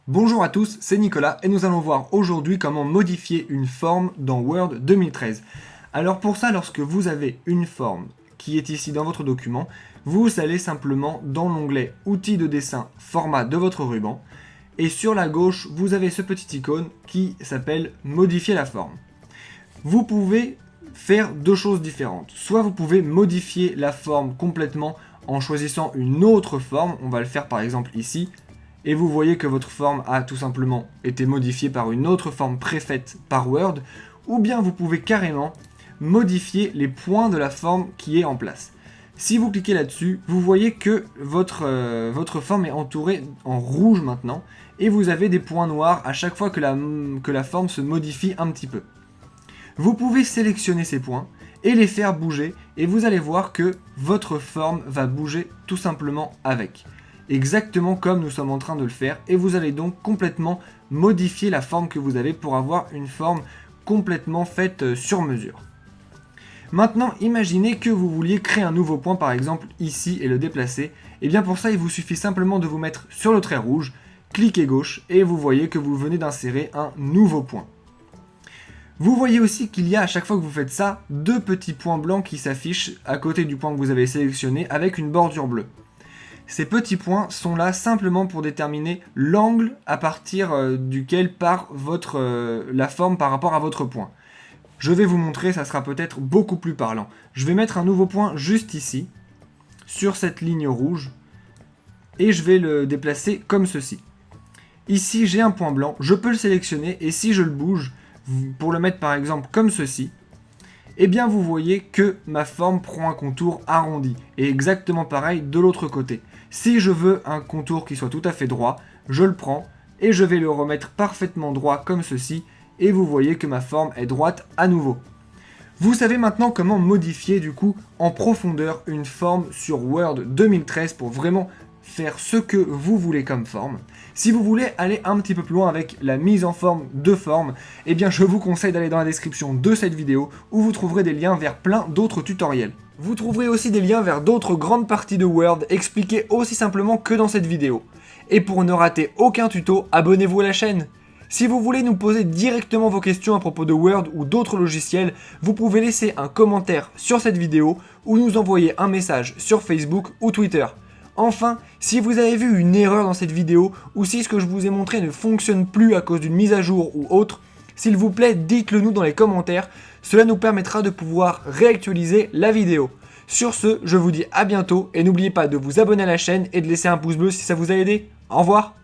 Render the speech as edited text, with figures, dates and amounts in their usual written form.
Bonjour à tous, c'est Nicolas et nous allons voir aujourd'hui comment modifier une forme dans Word 2013. Alors pour ça, lorsque vous avez une forme qui est ici dans votre document, vous allez simplement dans l'onglet Outils de dessin, format de votre ruban et sur la gauche, vous avez ce petit icône qui s'appelle Modifier la forme. Vous pouvez faire deux choses différentes. Soit vous pouvez modifier la forme complètement en choisissant une autre forme, on va le faire par exemple ici, et vous voyez que votre forme a tout simplement été modifiée par une autre forme préfaite par Word, ou bien vous pouvez carrément modifier les points de la forme qui est en place. Si vous cliquez là-dessus, vous voyez que votre forme est entourée en rouge maintenant, et vous avez des points noirs à chaque fois que la forme se modifie un petit peu. Vous pouvez sélectionner ces points et les faire bouger, et vous allez voir que votre forme va bouger tout simplement avec. Exactement comme nous sommes en train de le faire, et vous allez donc complètement modifier la forme que vous avez pour avoir une forme complètement faite sur mesure. Maintenant, imaginez que vous vouliez créer un nouveau point, par exemple ici, et le déplacer. Et bien pour ça, il vous suffit simplement de vous mettre sur le trait rouge, cliquez gauche, et vous voyez que vous venez d'insérer un nouveau point. Vous voyez aussi qu'il y a à chaque fois que vous faites ça, deux petits points blancs qui s'affichent à côté du point que vous avez sélectionné avec une bordure bleue. Ces petits points sont là simplement pour déterminer l'angle à partir duquel part la forme par rapport à votre point. Je vais vous montrer, ça sera peut-être beaucoup plus parlant. Je vais mettre un nouveau point juste ici, sur cette ligne rouge, et je vais le déplacer comme ceci. Ici j'ai un point blanc, je peux le sélectionner, et si je le bouge, pour le mettre par exemple comme ceci, et bien vous voyez que ma forme prend un contour arrondi, et exactement pareil de l'autre côté. Si je veux un contour qui soit tout à fait droit, je le prends, et je vais le remettre parfaitement droit comme ceci, et vous voyez que ma forme est droite à nouveau. Vous savez maintenant comment modifier du coup en profondeur une forme sur Word 2013 pour vraiment faire ce que vous voulez comme forme. Si vous voulez aller un petit peu plus loin avec la mise en forme de forme, eh bien je vous conseille d'aller dans la description de cette vidéo où vous trouverez des liens vers plein d'autres tutoriels. Vous trouverez aussi des liens vers d'autres grandes parties de Word expliquées aussi simplement que dans cette vidéo. Et pour ne rater aucun tuto, abonnez-vous à la chaîne. Si vous voulez nous poser directement vos questions à propos de Word ou d'autres logiciels, vous pouvez laisser un commentaire sur cette vidéo ou nous envoyer un message sur Facebook ou Twitter. Enfin, si vous avez vu une erreur dans cette vidéo ou si ce que je vous ai montré ne fonctionne plus à cause d'une mise à jour ou autre, s'il vous plaît, dites-le nous dans les commentaires, cela nous permettra de pouvoir réactualiser la vidéo. Sur ce, je vous dis à bientôt et n'oubliez pas de vous abonner à la chaîne et de laisser un pouce bleu si ça vous a aidé. Au revoir!